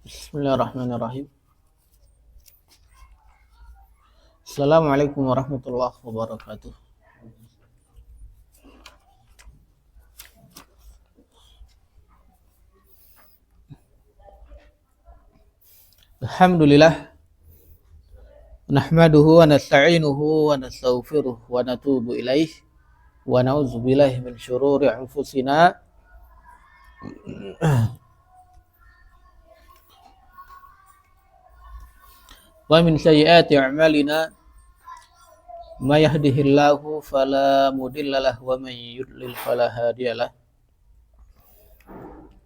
Bismillahirrahmanirrahim. Assalamualaikum warahmatullahi wabarakatuh. Alhamdulillah. Nahmaduhu wa nasta'inuhu wa nastaghfiruh wa natubu ilaih wa na'udzu billahi min syururi anfusina wa min sayyiati a'malina may yahdihillahu fala mudhillalah wa may yudlil fala hadiyalah.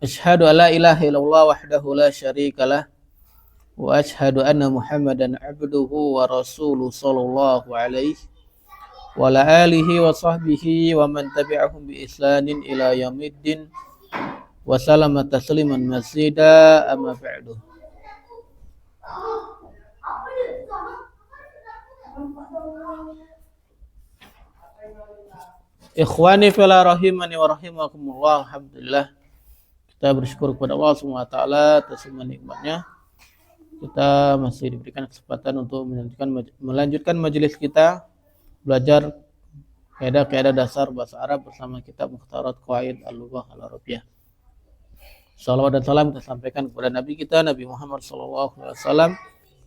Asyhadu an la ilaha illallah wahdahu la syarikalah wa asyhadu anna Muhammadan abduhu wa rasuluhu sallallahu alaihi wa ala alihi wa sahbihi wa man tabi'ahum bi islanin ila yaumiddin wa salama tasliman mazida amma ba'du. Ikhwani fillah rahimani wa rahimakumullah. Alhamdulillah, kita bersyukur kepada Allah Subhanahu wa taala atas semua nikmatnya. Kita masih diberikan kesempatan untuk melanjutkan majelis kita belajar kaidah-kaidah dasar bahasa Arab bersama kitab Mukhtarat Qawaid Al-Lughah Al-Arabiyah. Salawat dan salam kita sampaikan kepada Nabi kita Nabi Muhammad SAW,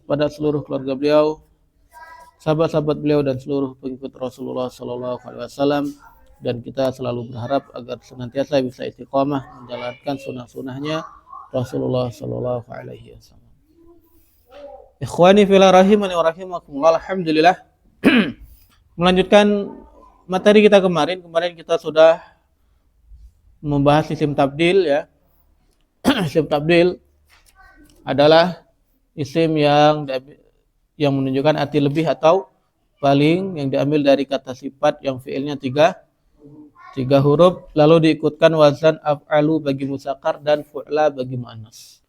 kepada seluruh keluarga beliau, sahabat-sahabat beliau dan seluruh pengikut Rasulullah SAW, dan kita selalu berharap agar senantiasa bisa istiqomah menjalankan sunnah-sunnahnya Rasulullah SAW. Ikhwani fillah rahimani wa rahimakumullah. Alhamdulillah, melanjutkan materi kita kemarin kita sudah membahas isim tabdil ya. Isim tabdil adalah isim yang menunjukkan arti lebih atau paling, yang diambil dari kata sifat yang fiilnya tiga huruf, lalu diikutkan wazan af'alu bagi muzakkar dan fu'la bagi muannas.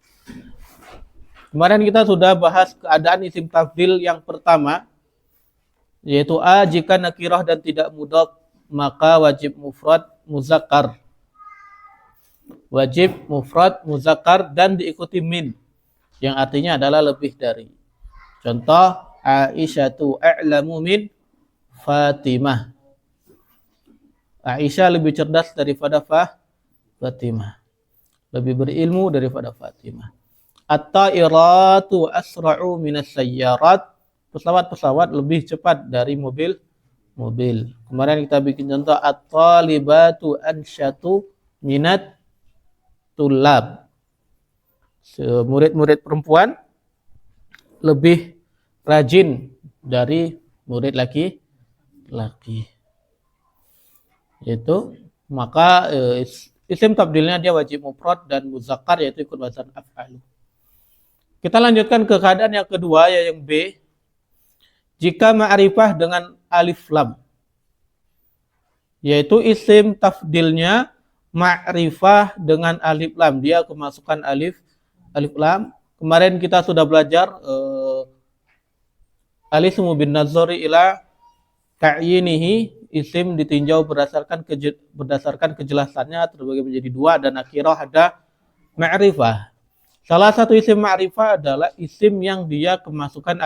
Kemarin kita sudah bahas keadaan isim tabdil yang pertama, yaitu a jika nakirah dan tidak mudhaf maka wajib mufrad muzakkar. Wajib mufrad muzakkar dan diikuti min yang artinya adalah lebih dari. Contoh, Aisyatu a'lamu min Fatimah. Aisyah lebih cerdas daripada Fatimah. Lebih berilmu daripada Fatimah. At-ta'iratu asra'u minas sayyarat. Pesawat-pesawat lebih cepat dari mobil. Kemarin kita bikin contoh, at-talibatu ansyatu minat tulab. Murid-murid perempuan lebih rajin dari murid laki-laki. Yaitu maka isim tabdilnya dia wajib mufrad dan muzakkar, yaitu ikut wazan af'alu. Kita lanjutkan ke keadaan yang kedua, yaitu yang B. Jika ma'rifah dengan alif lam, yaitu isim tafdilnya ma'rifah dengan alif lam, dia kemasukan alif lam. Kemarin kita sudah belajar alismu bin nazari ila ta'yinihi, isim ditinjau berdasarkan kejelasannya terbagi menjadi dua, dan akhirah ada ma'rifah. Salah satu isim ma'rifah adalah isim yang dia kemasukan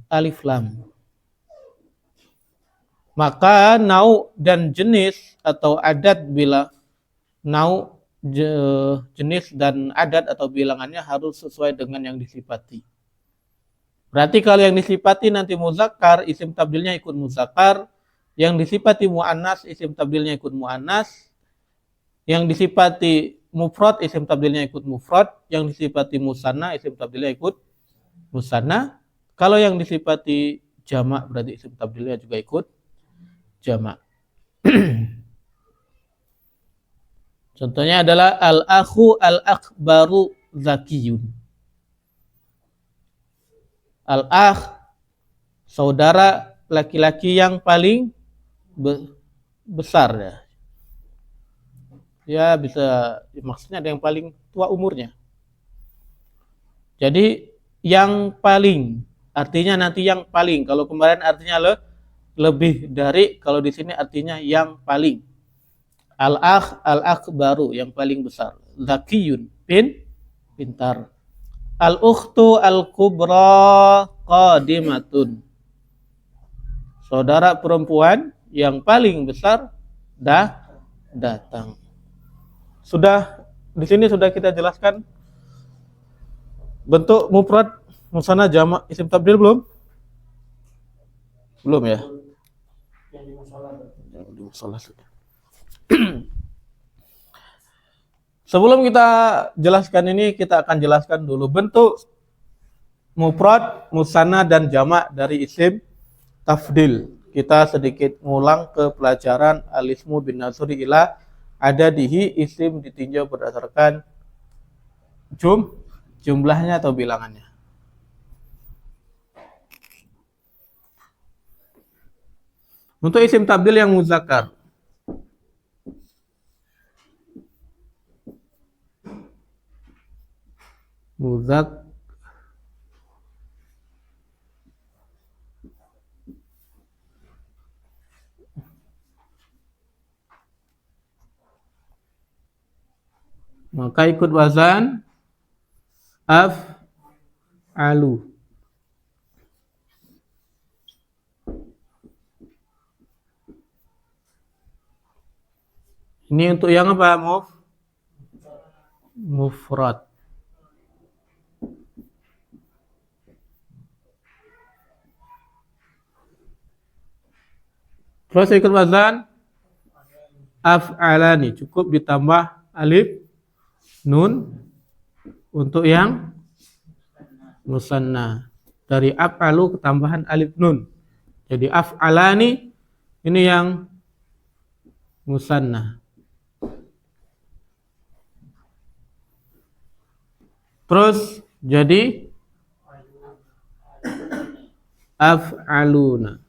alif lam. Maka nau dan jenis atau adat, bila nau jenis dan adat atau bilangannya harus sesuai dengan yang disifati. Berarti kalau yang disifati nanti muzakkar, isim tabdilnya ikut muzakkar. Yang disifati muannas, isim tabdilnya ikut muannas. Yang disifati mufrad, isim tabdilnya ikut mufrad. Yang disifati musanna, isim tabdilnya ikut musanna. Kalau yang disifati jamak, berarti isim tabdilnya juga ikut jamak. Contohnya adalah al-akhu al-akbaru zakiyun. Al-akh, saudara laki-laki yang paling besar ya. Ya bisa, maksudnya ada yang paling tua umurnya. Jadi yang paling, artinya nanti yang paling. Kalau kemarin artinya lebih dari, kalau di sini artinya yang paling. Al-akh, al-akbaru, yang paling besar. Zakiyun, pintar. Al-ukhtu al-kubra qadimatun. Saudara perempuan yang paling besar datang. Sudah di sini sudah kita jelaskan bentuk mufrad, musanna, jamak, isim tabdil belum? Belum ya? Yang di musola sudah. Sebelum kita jelaskan ini, kita akan jelaskan dulu bentuk mufrad, musanna dan jamak dari isim tafdil. Kita sedikit ngulang ke pelajaran al-ismu bin nasri ila adadihi, isim ditinjau berdasarkan jumlahnya atau bilangannya. Untuk isim tabdil yang muzakkar, maka ikut wazan af'alu. Ini untuk yang apa? Mufrad. Terus ikut wazan af'alani, cukup ditambah alif nun untuk yang musanna. Dari af'alu ketambahan alif nun. Jadi af'alani ini yang musanna. Terus jadi af'aluna.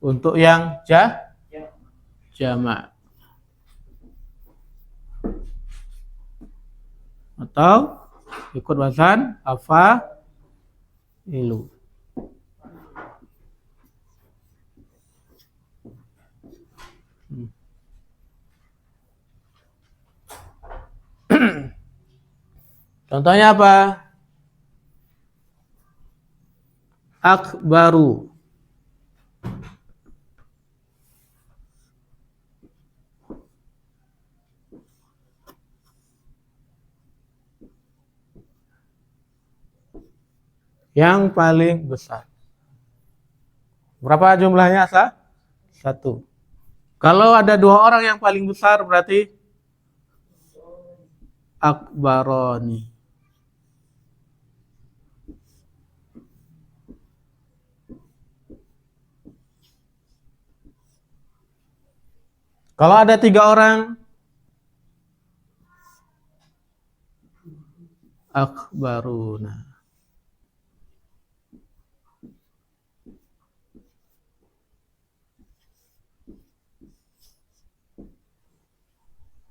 Untuk yang jamak. Atau ikut wazan afa'ilu. Contohnya apa? Akbaru. Yang paling besar. Berapa jumlahnya, Sa? 1. Kalau ada 2 orang yang paling besar berarti akbaroni. Kalau ada 3 orang, akbaruna.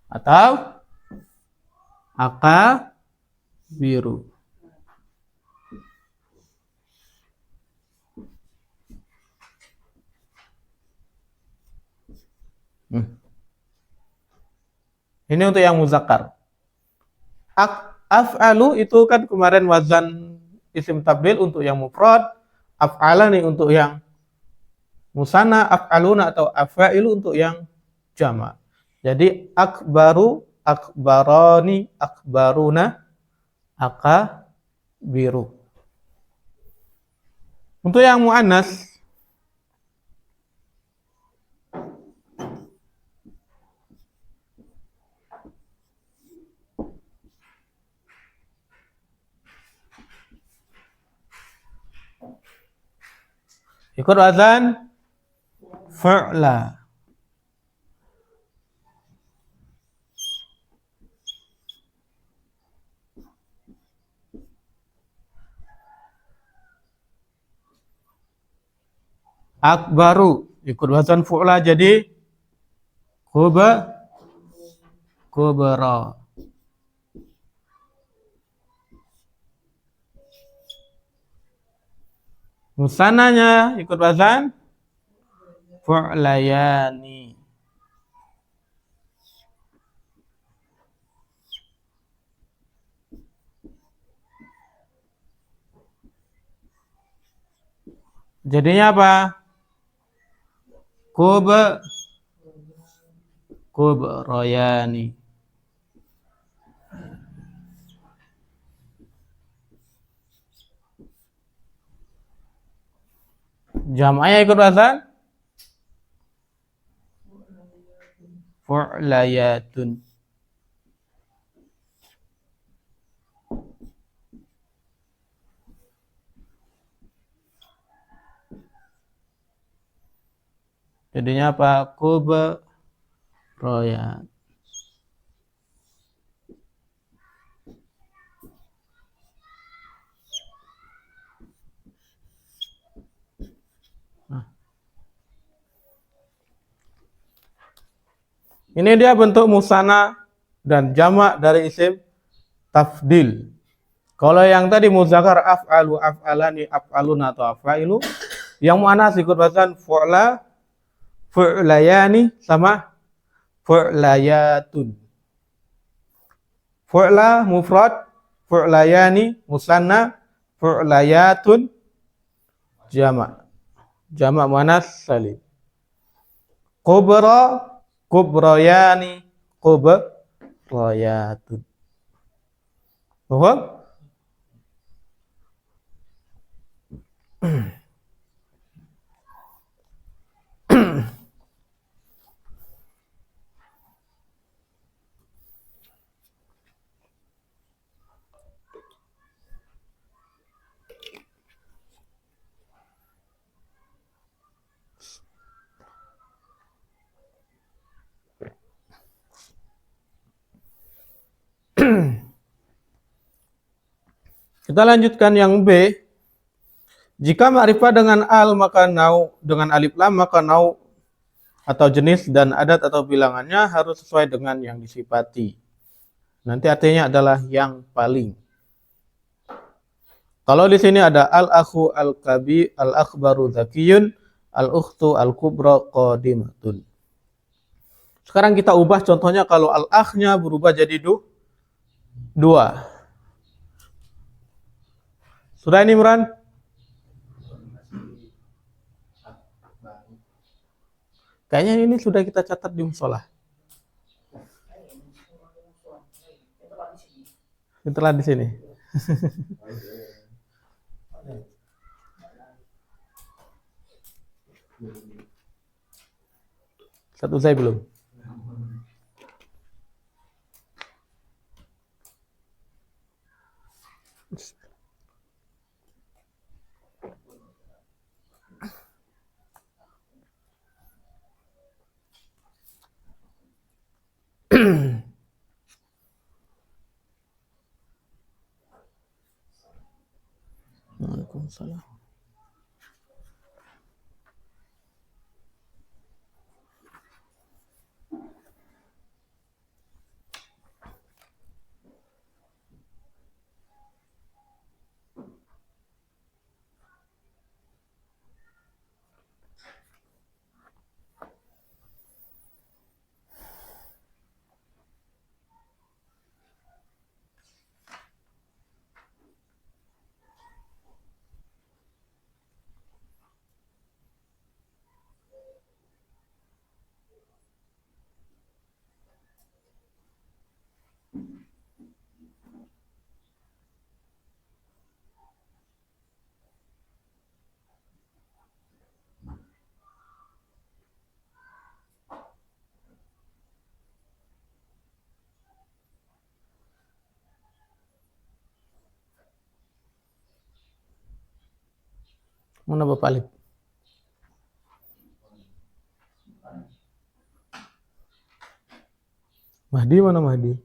Atau akabiru. Ini untuk yang muzakkar. Af'alu itu kan kemarin wazan isim tabdil untuk yang mufrad, af'ala nih untuk yang musanna, af'aluna atau af'ilu untuk yang jamak. Jadi akbaru, akbarani, akbaruna, akabiru. Untuk yang muannas, ikut wazan fa'la. Akbaru ikut wazan fu'la jadi kubra. Musananya ikut wazan fu'layani. Jadinya apa? Kubrayani. Jam'nya ikut wazan fu'layatun. Jadinya apa? Kubrayat. Ini dia bentuk musana dan jamak dari isim tafdil. Kalau yang tadi muzakkar af'alu, af'alani, af'alun atau af'ilu, yang muannas ikut wazan fu'la, fu'layani sama fu'layatun. Fu'la mufrad, fu'layani musanna, fu'layatun jamak. Jamak muannas salim. Kubra, kubrayani, kubrayatun. Paham? Kita lanjutkan yang B. Jika ma'rifah dengan al maka nau, dengan alif lam maka nau atau jenis dan adat atau bilangannya harus sesuai dengan yang disifati. Nanti artinya adalah yang paling. Kalau di sini ada al-akhu al-kabi, al-akhbaru zakiyun, al-ukhtu al-kubra qadimatun. Sekarang kita ubah contohnya kalau al-akhnya berubah jadi dua. Sudah ini Imran? Kayaknya ini sudah kita catat di musola. Setelah di sini. Satu saya belum. Waalaikumsalam. Mana Bapak Alif? Mahdi mana Mahdi?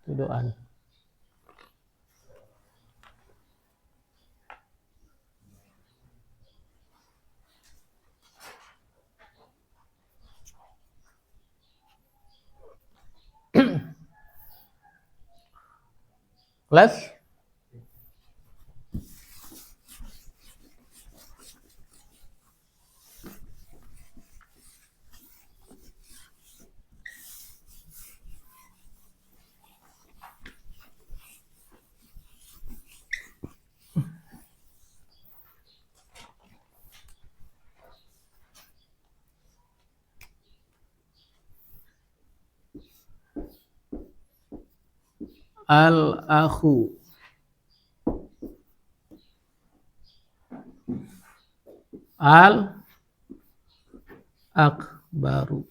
Tiduran. Kelas? Al-akhu. Al-akbaru.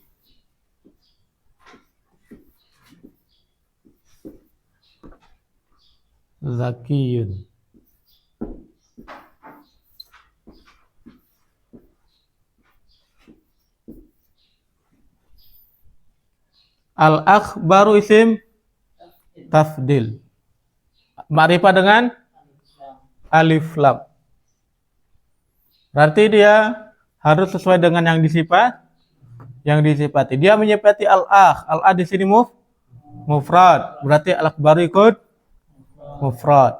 Zakiyun. Al-akbaru isim tafdil. Ma'rifah dengan alif lam. Berarti dia harus sesuai dengan yang disifati. Dia menyifati al-akh. Al-akh di sini mufrad. Berarti al-akbaru ikut mufrad.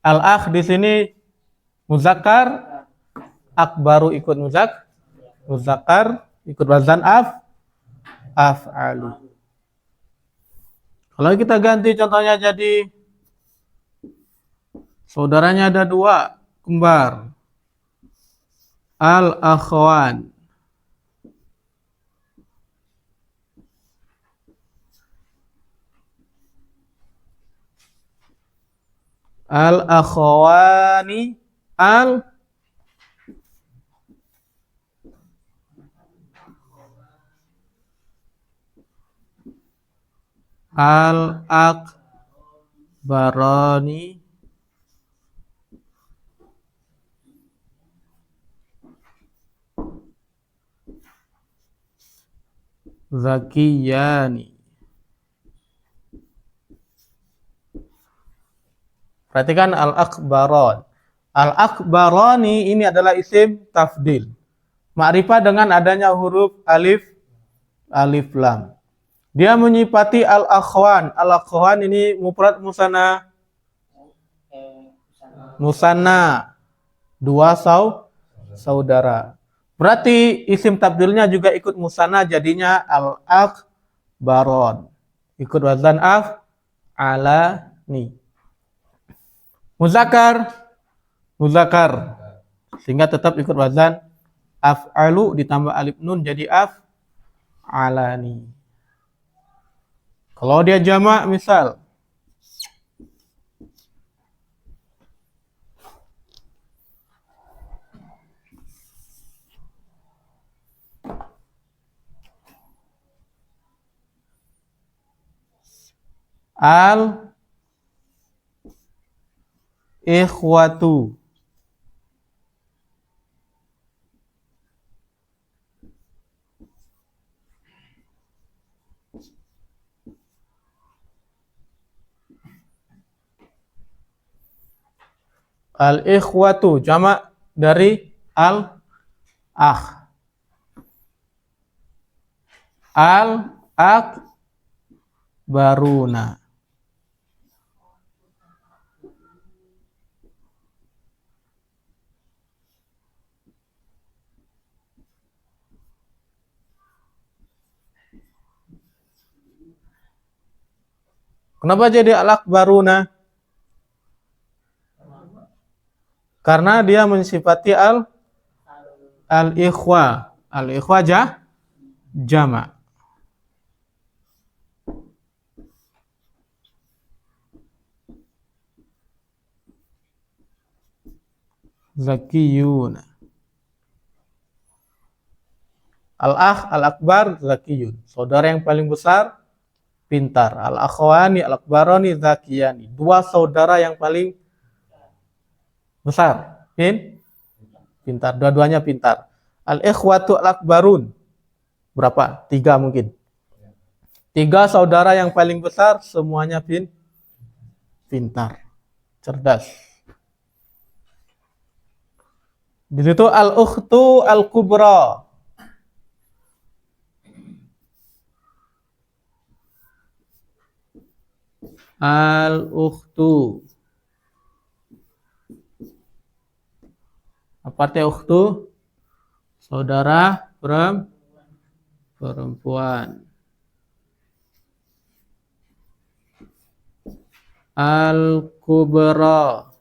Al-akh di sini muzakkar, akbaru ikut muzakkar, ikut wazan af'alu. Kalau kita ganti contohnya jadi saudaranya ada dua, kembar. Al-akhwan. Al-akhwani. Al-akbarani. Zakiyani. Perhatikan al-akbaron. Al-akbarani ini adalah isim tafdil. Ma'rifah dengan adanya huruf alif lam. Dia menyifati al-akhwan. Al-akhwan ini mufrad musanna. Musanna. Dua saudara. Berarti isim tafdilnya juga ikut musanna, jadinya al-akbaron. Ikut wazan af'alani. Muzakkar. Sehingga tetap ikut wazan af'alu ditambah alif nun jadi af'alani. Kalau dia jamak misal al-ikhwatu. Al-ikhwatu jamak dari al-akh. Al-akbaruna. Kenapa jadi al-akbaruna? Karena dia mensifati al-ikhwa. Al-ikhwa jamak. Zakiyun. Al-akh, al-akbar, zakiyun. Saudara yang paling besar, pintar. Al-akhwani, al-akbarani, zakiyani. Dua saudara yang paling besar, pintar. Dua-duanya pintar. Al-ikhwatu al-akbarun. Berapa? 3 mungkin. 3 saudara yang paling besar, semuanya pintar. Cerdas. Di situ al-ukhtu al-kubra. Al-ukhtu. Apa artinya ukhtu? Saudara perempuan. Al-kubra.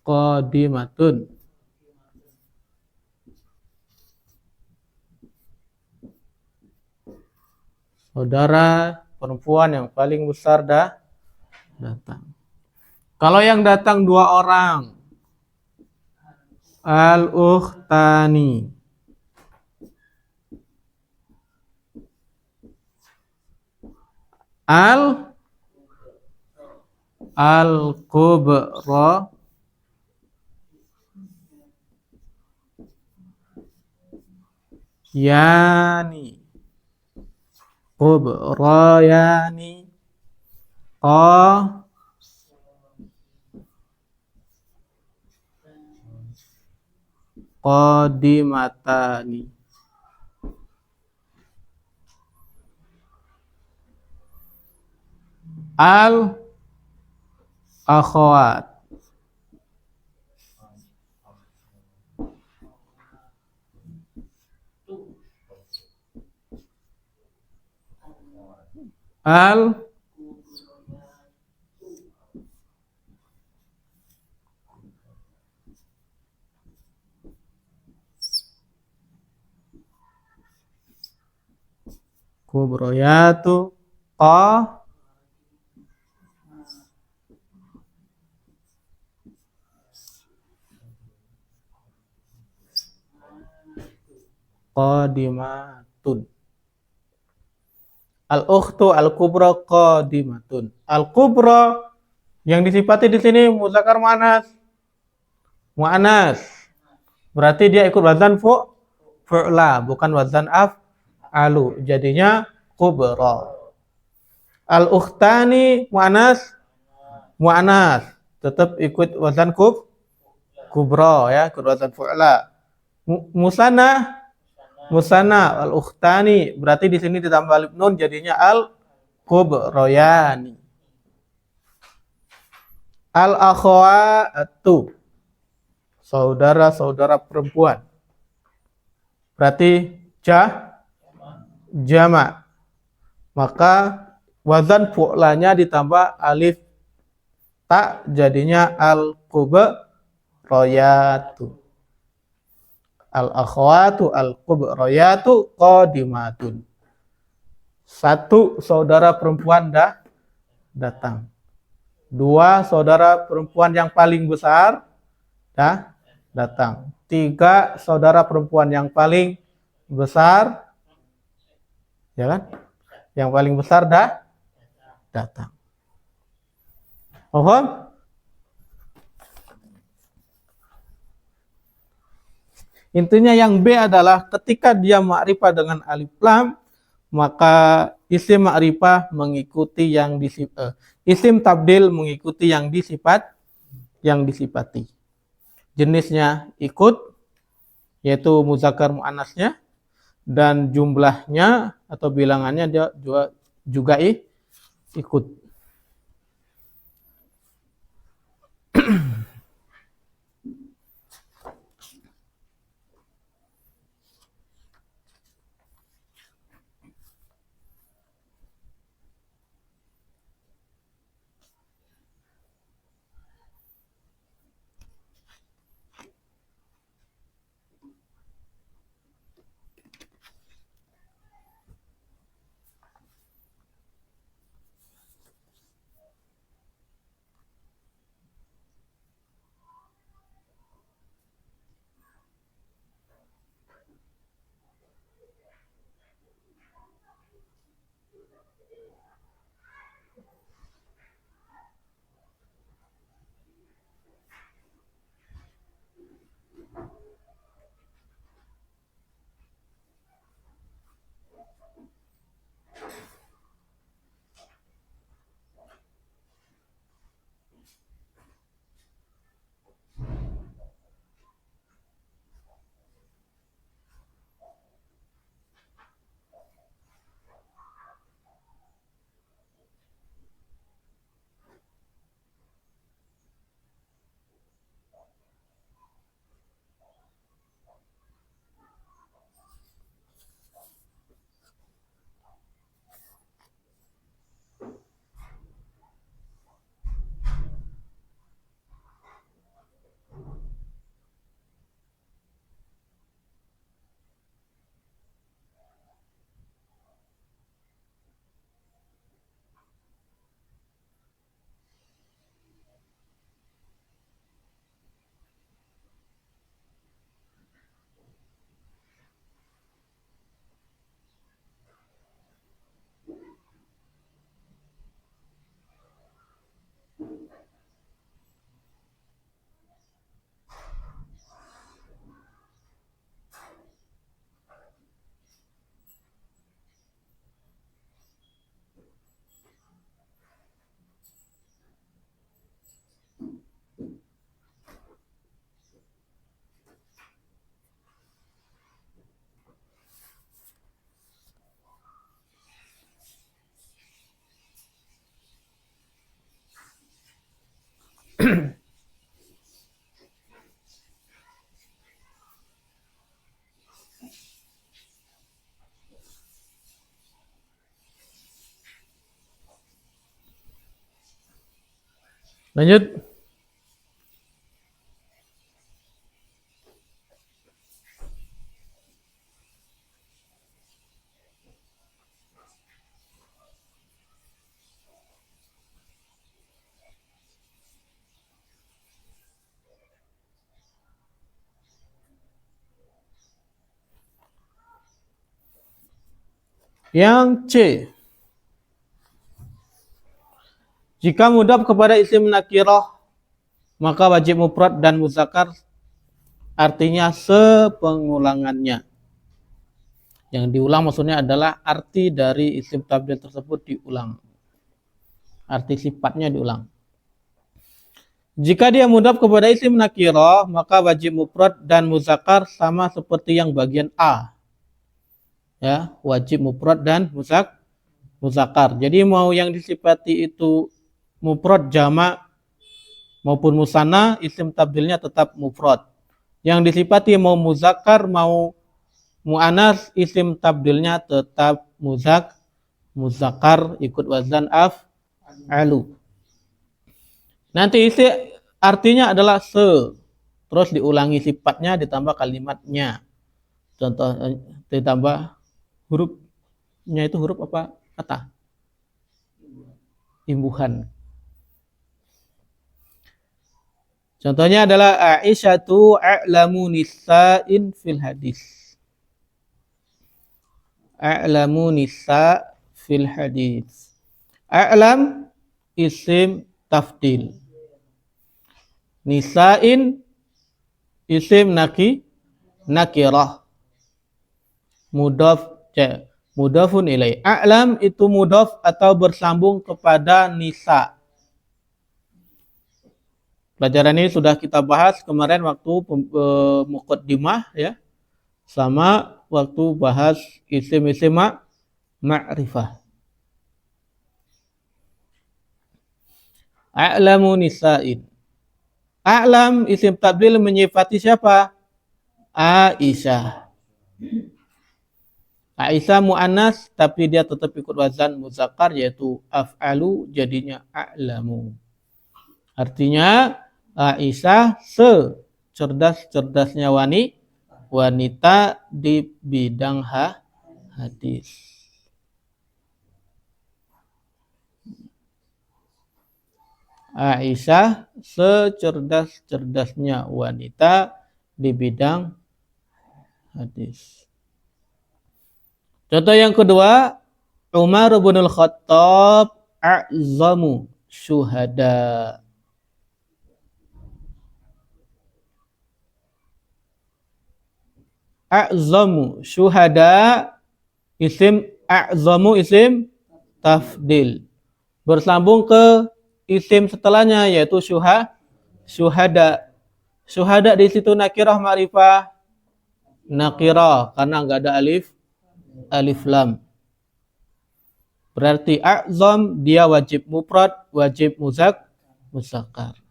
Qadimatun. saudara perempuan yang paling besar datang. Kalau yang datang 2 orang, al-ukhtani. Al-kubra yani. Kubra yani. Qadimatani. Al-akhwat. Al kubroyatu qadimatun. Al-ukhtu al-kubra qadimatun. Al-kubra yang disifati di sini muzakkar muannas. Muannas. Berarti dia ikut wazan fu'la, bukan wazan af'alu. Jadinya kubra. Al-ukhtani muannas, muannas. Tetap ikut wazan kubra ya, ikut wazan fu'la. Musanna, musanna al-ukhtani. Berarti di sini ditambah alif nun jadinya al-kubrayani. Al-akhwatu, saudara-saudara perempuan. Berarti jama'. Maka wazan fu'lanya ditambah alif ta jadinya al-kubrayatu. Al-akhwatu al-kubrayatu qadimatun. 1 saudara perempuan datang. 2 saudara perempuan yang paling besar datang. 3 saudara perempuan yang paling besar, ya kan? Yang paling besar datang. Paham? Intinya yang B adalah ketika dia ma'rifah dengan alif lam, maka isim ma'rifah mengikuti isim tabdil mengikuti yang disifati. Jenisnya ikut, yaitu muzakkar muannasnya, dan jumlahnya atau bilangannya dia juga ikut. Lanjut. Yang C. Jika mudhaf kepada isim nakirah, maka wajib mufrad dan muzakkar artinya sepengulangannya. Yang diulang maksudnya adalah arti dari isim tabdil tersebut diulang. Arti sifatnya diulang. Jika dia mudhaf kepada isim nakirah, maka wajib mufrad dan muzakkar sama seperti yang bagian A. Ya, wajib mufrad dan muzakkar. Jadi mau yang disifati itu mufrad jamak maupun musanna, isim tabdilnya tetap mufrad. Yang disifati mau muzakkar mau mu'anas, isim tabdilnya tetap muzakkar ikut wazan af'alu. Nanti isi artinya adalah se. Terus diulangi sifatnya ditambah kalimatnya. Contoh ditambah hurufnya itu huruf apa? Kata. Imbuhan. Contohnya adalah Aisyatu a'lamu nisa'in fil hadis. A'lamu nisa' fil hadis. A'lam isim tafdil. Nisa'in isim nakirah. Mudhafun ilaih. A'lam itu mudhaf atau bersambung kepada nisa'. Pelajaran ini sudah kita bahas kemarin waktu muqaddimah ya. Sama waktu bahas isim-isim ma'rifah. A'lamu nisa'in. A'lam isim tabdil menyifati siapa? Aisyah. Aisyah mu'annas tapi dia tetap ikut wazan muzakkar yaitu af'alu jadinya a'lamu. Artinya Aisyah secerdas-cerdasnya wanita di bidang hadis. Aisyah secerdas-cerdasnya wanita di bidang hadis. Contoh yang kedua, Umar bin Al-Khattab a'zamu syuhada. A'zamu syuhada isim a'zamu isim tafdil. Bersambung ke isim setelahnya yaitu syuhada. Syuhada di situ nakirah ma'rifah nakirah karena enggak ada alif lam. Berarti a'zam dia wajib mufrad, wajib muzakkar.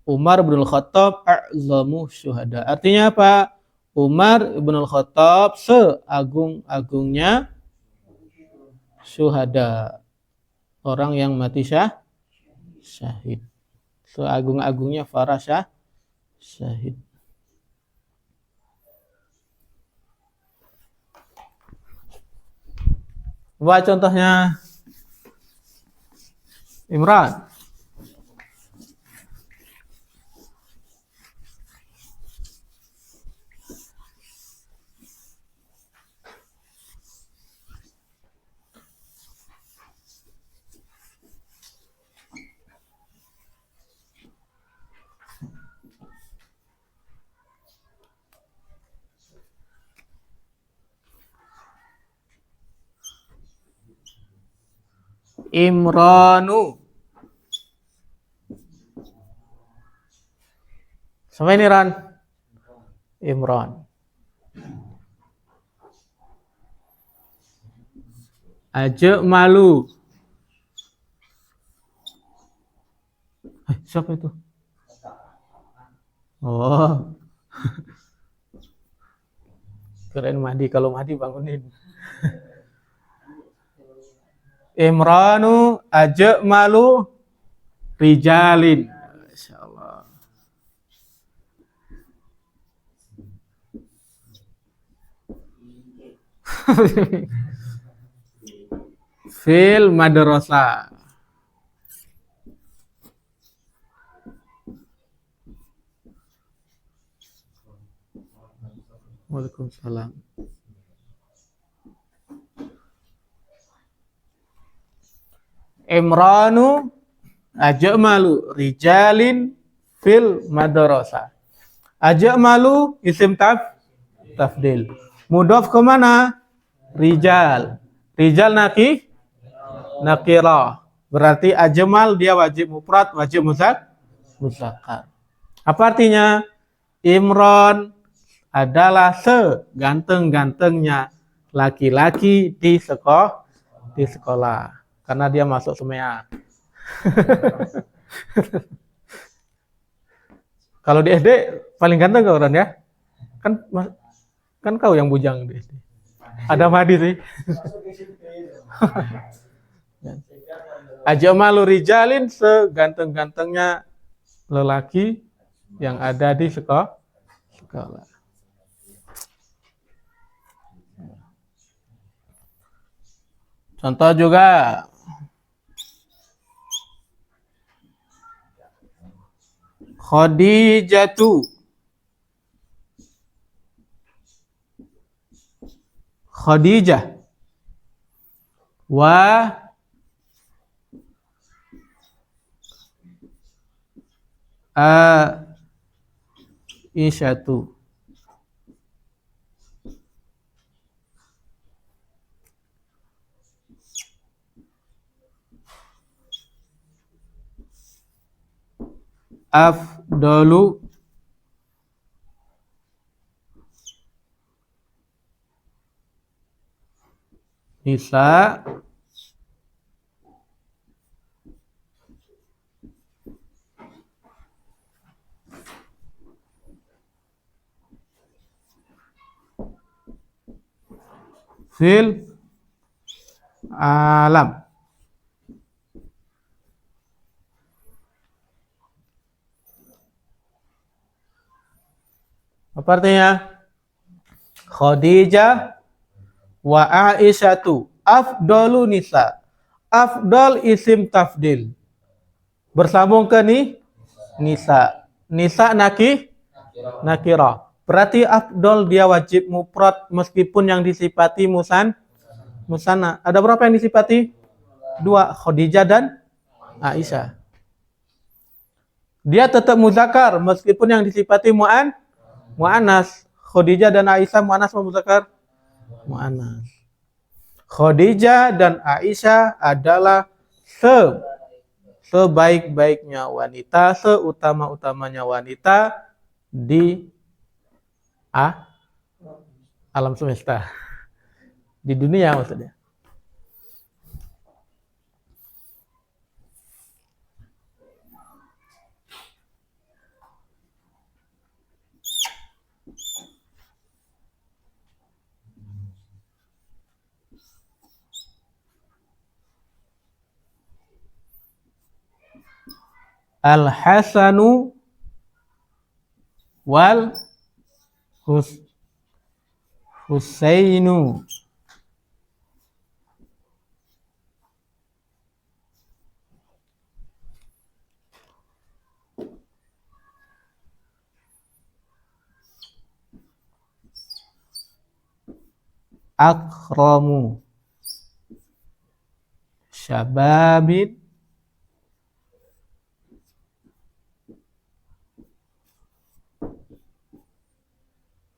Umar bin Al-Khattab a'zamu syuhada. Artinya apa? Umar bin Al-Khattab seagung-agungnya syuhada. Orang yang mati syahid. Seagung-agungnya para syahid. Coba contohnya Imran. Imranu. Sampai ini Ran. Imran. Aja malu. Siapa itu? Oh. Keren Mahdi. Kalau Mahdi bangunin. Imranu ajmalu rijalin. Masyaallah. Fil madrasah. Waalaikumsalam. Imranu ajmalu rijalin fil madrasah. Ajmalu isim tafdil. Mudhaf ke mana? Rijal. Rijal nakirah. Berarti ajmal dia wajib mufrad, wajib muzakkar. Apa artinya? Imron adalah seganteng-gantengnya laki-laki di sekolah. Karena dia masuk semea. Kalau di SD paling ganteng kau orang ya? Kan kau yang bujang di SD. Ada Madi sih. Ajmalu rijalin seganteng-gantengnya lelaki yang ada di sekolah. Contoh juga Khadijah wa Aisyatu. Afdalu nisa fil alam. Apa artinya? Khadijah wa Aisyatu afdalu nisa. Afdal isim tafdil. Bersambung ke nisa. Nisa nakirah. Berarti afdal dia wajib mufrad meskipun yang disifati musanna. Ada berapa yang disifati? 2, Khadijah dan Aisyah. Dia tetap muzakkar meskipun yang disifati mu'annas. Khadijah dan Aisyah mu'annas atau muzakkar? Mu'annas. Khadijah dan Aisyah adalah sebaik-baiknya wanita, seutama-utamanya wanita di alam semesta. Di dunia maksudnya. Al-Hasanu wal Husainu. Akramu syababin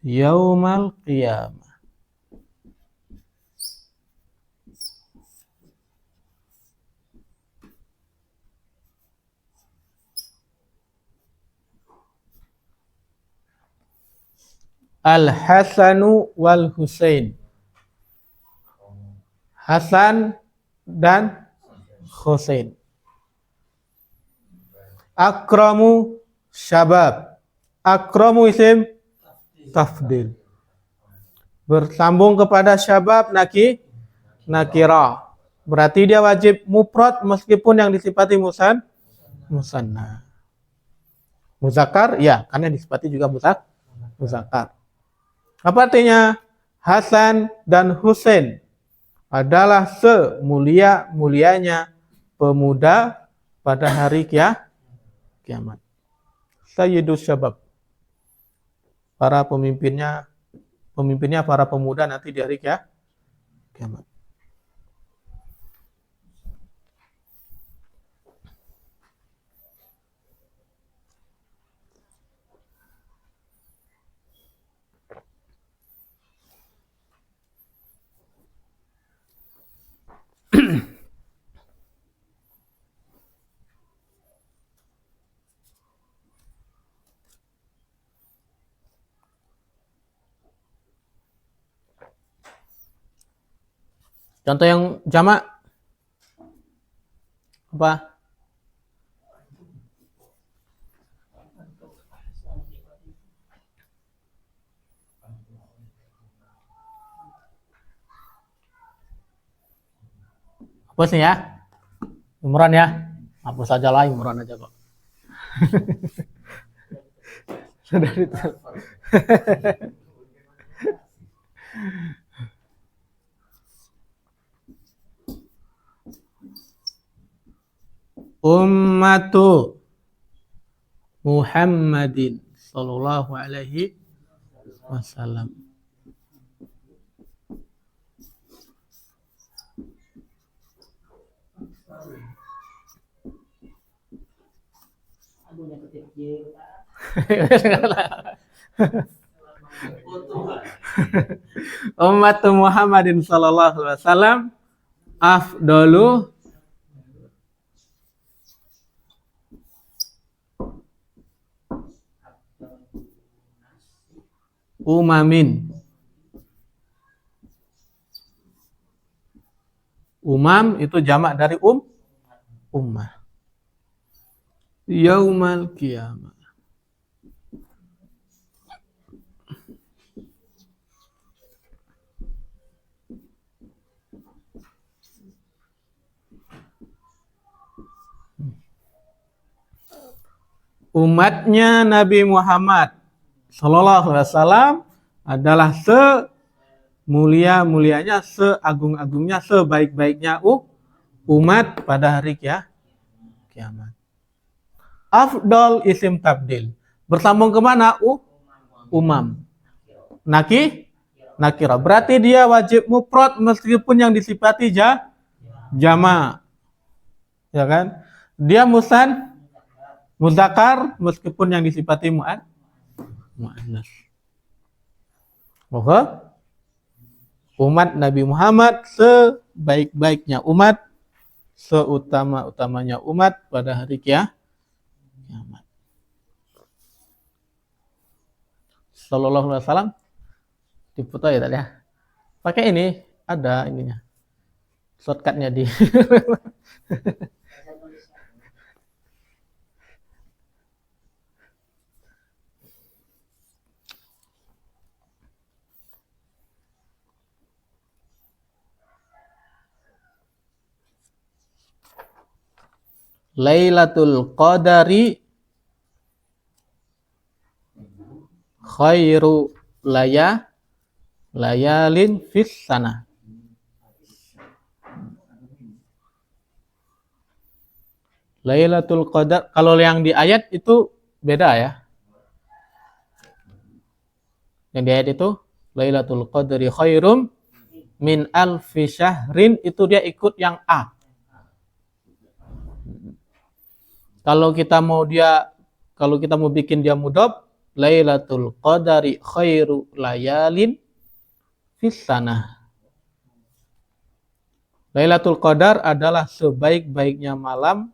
yaumal qiyamah. Al-Hasanu wal Husain. Hasan dan Husain. Akramu syabab. Akramu isim tafdil. Bersambung kepada syabab nakirah. Berarti dia wajib mufrad meskipun yang disifati musanna. Muzakkar, ya, karena disifati juga muzakkar. Apa artinya? Hasan dan Husain adalah semulia-mulianya pemuda pada hari kiamat. Sayyidus Syabab. Para pemimpinnya para pemuda nanti di hari kiamat. Contoh yang jamak apa? Hapus nih ya. Imran ya. Hapus saja lah, Imran aja kok. Sudah itu. Ummatu Muhammadin sallallahu alaihi wasallam. Ummatu Muhammadin sallallahu alaihi wasallam afdalu umamin. Umam itu jamak dari ummah. Yaumal qiyamah. Umatnya Nabi Muhammad sallallahu alaihi wasallam adalah semulia-mulianya, seagung-agungnya, sebaik-baiknya umat pada hari kiamat. Afdal isim tabdil. Bersambung kemana? Umam. Nakira. Berarti dia wajib mufrad meskipun yang disifati jama. Ya kan? Dia muzakkar meskipun yang disifati muannas. Bahwa umat Nabi Muhammad sebaik-baiknya umat, seutama-utamanya umat pada hari kiamat. Sallallahu alaihi wasallam dipoto ya tadi ya. Pakai ini, ada ininya. Shortcutnya di Lailatul Qadari khairu layalin fis sana. Lailatul Qadar, kalau yang di ayat itu beda ya. Yang di ayat itu Lailatul Qadri khairum min alfi syahrin, itu dia ikut yang A. Kalau kita mau bikin dia mudhof, Lailatul Qadari khairu layalin fis sana. Lailatul Qadar adalah sebaik-baiknya malam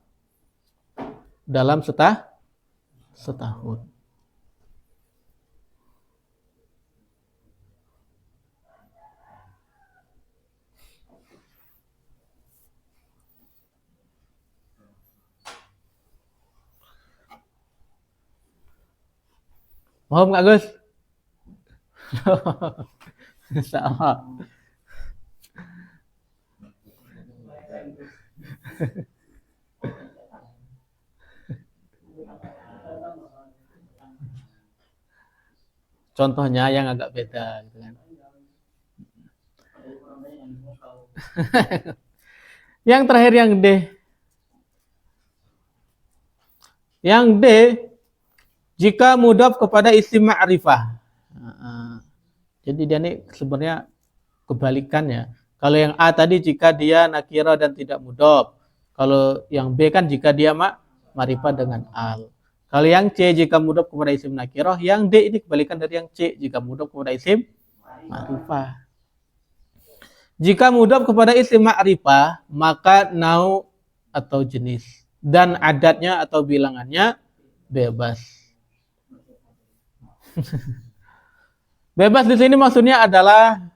dalam setahun. Mau nggak Gus? Insyaallah. Contohnya yang agak beda gitu kan. Yang terakhir yang D. Yang D, jika mudhaf kepada isim ma'rifah. Jadi dia ini sebenarnya kebalikannya. Kalau yang A tadi jika dia nakirah dan tidak mudhaf. Kalau yang B kan jika dia ma'rifah dengan al. Kalau yang C jika mudhaf kepada isim nakirah, yang D ini kebalikan dari yang C jika mudhaf kepada isim ma'rifah. Jika mudhaf kepada isim ma'rifah, maka nau atau jenis dan adatnya atau bilangannya bebas. Bebas di sini maksudnya adalah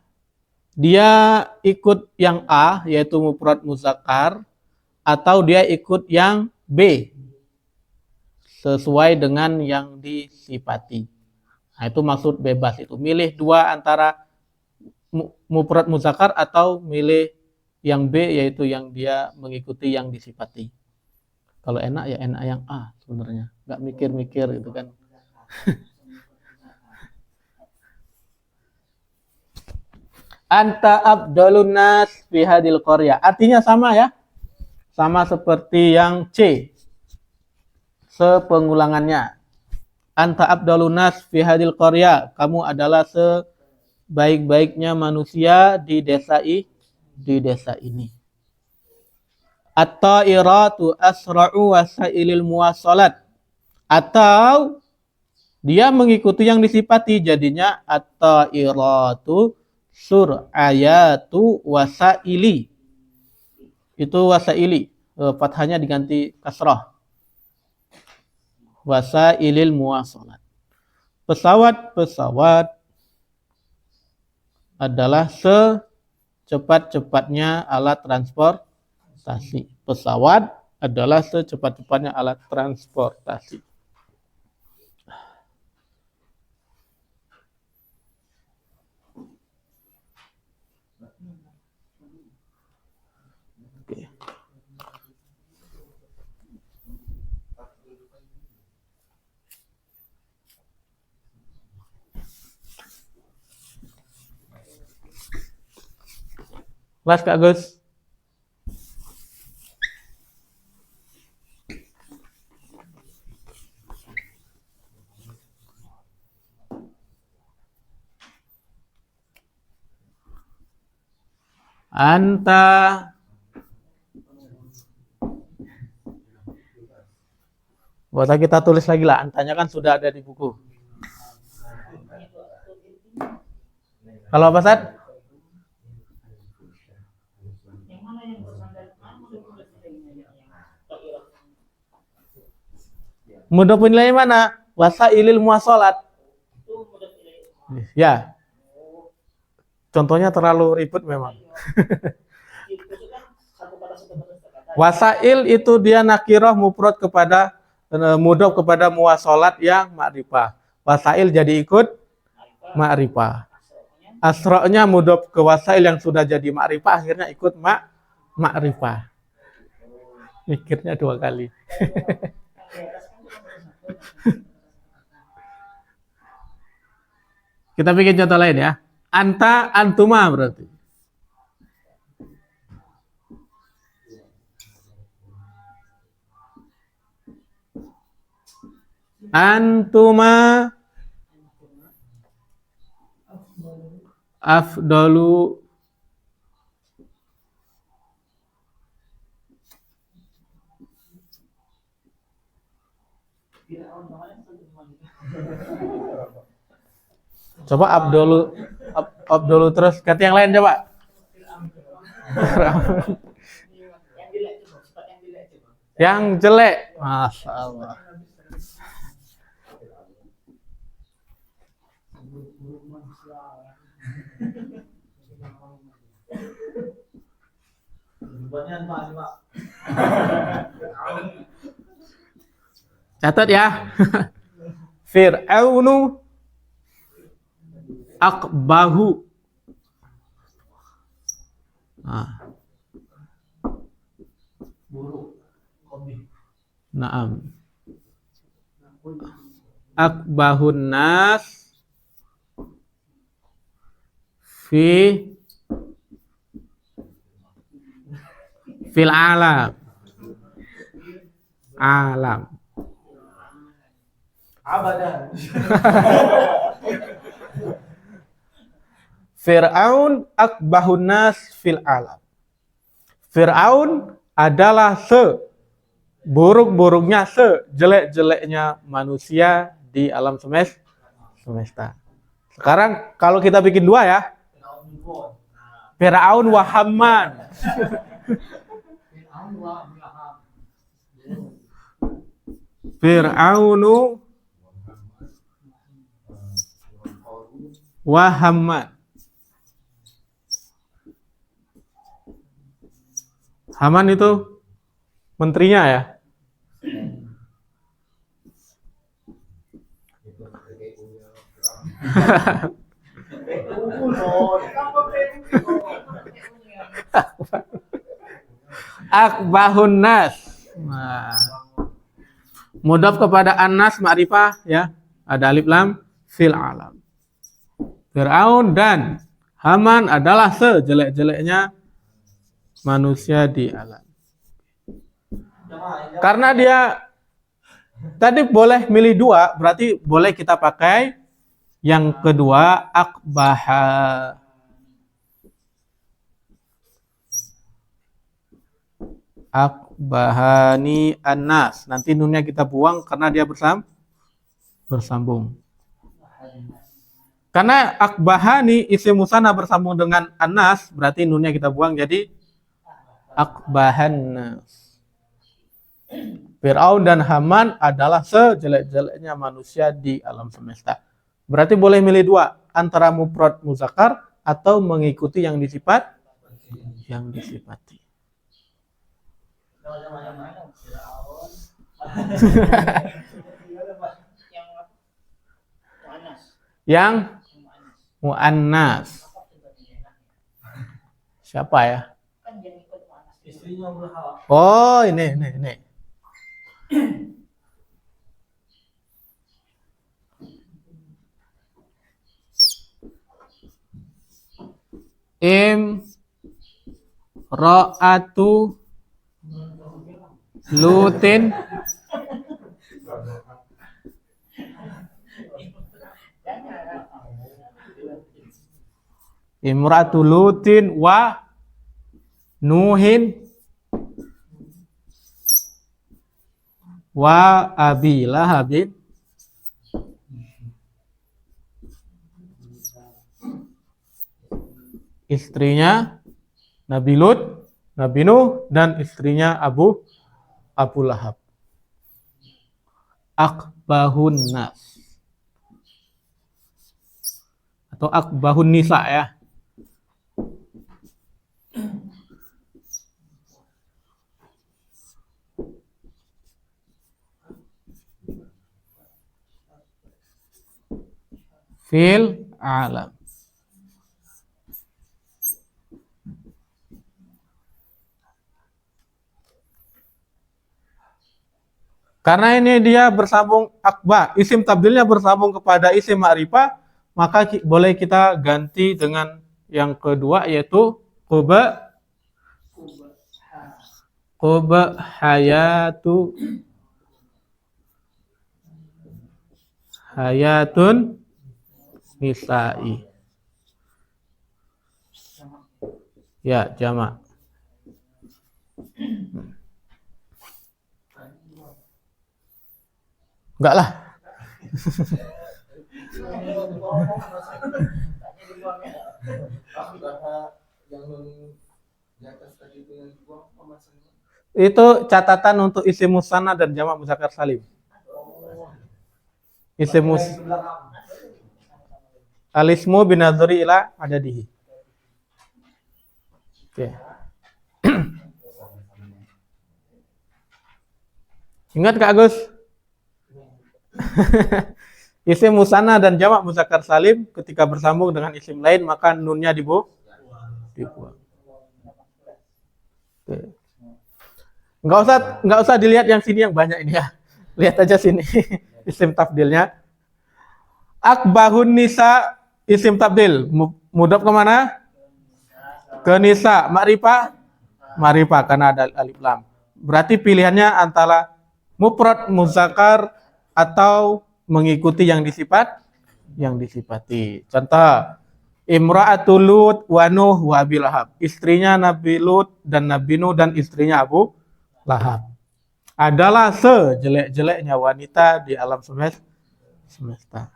dia ikut yang A yaitu mufrad muzakkar atau dia ikut yang B sesuai dengan yang disifati. Nah, itu maksud bebas itu. Milih dua antara mufrad muzakkar atau milih yang B yaitu yang dia mengikuti yang disifati. Kalau enak ya enak yang A sebenarnya. Nggak mikir-mikir gitu kan. Anta abdalun nas fi hadil qarya. Artinya sama ya. Sama seperti yang C. Sepengulangannya. Anta abdalun nas fi hadil qarya. Kamu adalah sebaik-baiknya manusia di desa ini. At-ta'iratu asra'u wasailil muwasalat. Atau dia mengikuti yang disifati jadinya at-ta'iratu sur'ayatu wasaili. Itu wasaili, fathahnya diganti kasrah. Wasailil muwasalat. Pesawat-pesawat adalah secepat-cepatnya alat transportasi. Pesawat adalah secepat-cepatnya alat transportasi. Oke. Kelas Kak Gus. Anta buat kita tulis lagi lah, antanya kan sudah ada di buku. Kalau apa, Sat? Mudhaf ilaih mana? Wasailil muwasalat. Ya. Contohnya terlalu ribet memang. Wasail itu dia nakirah mufrad kepada mudhaf kepada muwasalat yang ma'rifah. Wasail jadi ikut ma'rifah. Asra'nya mudhaf ke wasail yang sudah jadi ma'rifah akhirnya ikut ma'rifah. Mikirnya dua kali. Kita bikin contoh lain ya. Anta, antuma berarti. Antuma afdalu coba Abdulu terus kata yang lain coba. Yang jelek. Masya Allah. Catat ya. Fir'aunu akbahu. Nah. Naam. Akbahun nas fi fil alam. Alam. Abadan. Fir'aun akbahun nas fil alam. Fir'aun adalah seburuk-buruknya, sejelek-jeleknya manusia di alam semesta. Sekarang kalau kita bikin dua ya. Fir'aun wa Haman. Fir'aunu wa Haman. Haman itu menterinya ya. Akbahun nas. Nah. Mudhaf kepada an-nas ma'rifah ya. Ada alif lam fil alam. Fir'aun dan Haman adalah sejelek-jeleknya manusia di alam. Karena dia tadi boleh milih dua, berarti boleh kita pakai yang kedua akbaha. Akbahani annas. Nanti nunnya kita buang karena dia bersambung. Karena akbahani isim musanna bersambung dengan annas, berarti nunnya kita buang jadi akbahannas. Fir'aun dan Haman adalah sejelek-jeleknya manusia di alam semesta. Berarti boleh milih dua, antara mufrad muzakkar atau mengikuti yang disifati. Yang muannas. Siapa ya? Oh, ini. Ra'atu Lutin Imratu Lutin wa Nuhin wa Abi Lahabin istrinya Nabi Lut, Nabi Nuh dan istrinya Abu Lahab. Akbahun nas atau akbahun nisa ya. Fil alam. Karena ini dia bersambung akba, isim tabdilnya bersambung kepada isim ma'rifah, maka boleh kita ganti dengan yang kedua yaitu hayatun nisa'i. Ya, jamak. Enggak lah. Itu catatan untuk isim musanna dan jamak muzakkar salim. Isim alismu binadzuri ila adadihi. Oke. Ingat Kak Agus? Isim musanna dan jamak muzakkar salim ketika bersambung dengan isim lain maka nunnya dibuang. Oke. Nggak usah dilihat yang sini yang banyak ini ya. Lihat aja sini isim tafdilnya. Akbahun nisa isim tafdil. Mudhaf kemana? Ke nisa. Ma'rifah karena ada alif lam. Berarti pilihannya antara mufrad muzakkar atau mengikuti yang disifati. Contoh, Imra'atul Lut wa Nuh wa Abi Lahab. Istrinya Nabi Lut dan Nabi Nuh dan istrinya Abu Lahab. Adalah sejelek-jeleknya wanita di alam semesta.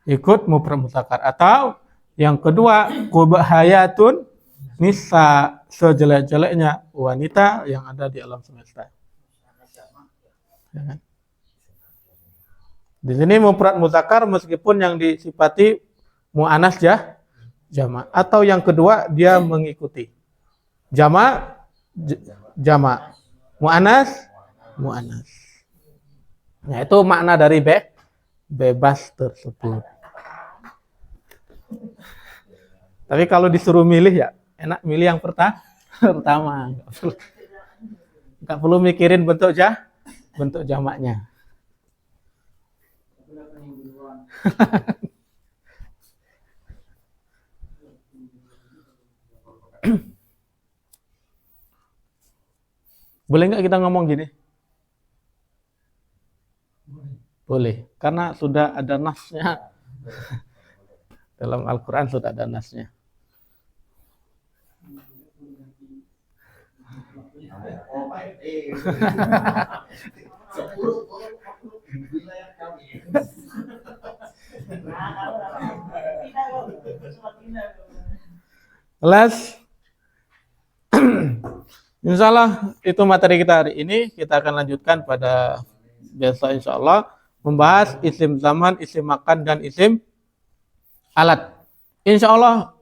Ikut mufrad muzakkar. Atau yang kedua, hayatun nisa, sejelek-jeleknya wanita yang ada di alam semesta. Ya kan? Di sini mufrad muzakkar meskipun yang disifati mu'annas jama, atau yang kedua dia mengikuti jama, mu'annas. Nah, itu makna dari bebas tersebut. Tapi kalau disuruh milih ya enak milih yang pertama. Nggak perlu mikirin bentuk jamaknya. Boleh nggak kita ngomong gini? Boleh, karena sudah ada nasnya. Dalam Al-Quran sudah ada nasnya. Les. Insya Allah itu materi kita hari ini. Kita akan lanjutkan pada besok insya Allah. Membahas isim zaman, isim makan, dan isim alat. Insya Allah.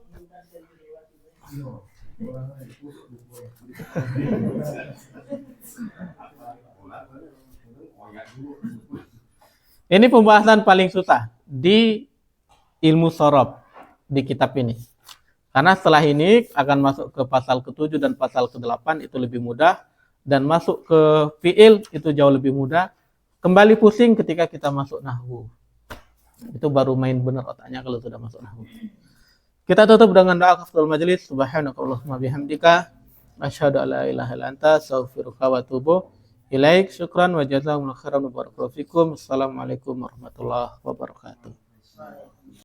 Ini pembahasan paling susah di ilmu shorof di kitab ini. Karena setelah ini akan masuk ke pasal ke-7 dan pasal ke-8 itu lebih mudah. Dan masuk ke fi'il itu jauh lebih mudah. Kembali pusing ketika kita masuk nahwu. Itu baru main benar otaknya kalau sudah masuk nahwu. Kita tutup dengan doa kafaratul majelis. Subhanakallahumma bihamdika asyhadu an la ilaha illa anta astaghfiruka wa atubu ilaik. Syukran wa jazakumullahu khairan wa barakallahu fikum. Assalamualaikum warahmatullahi wabarakatuh.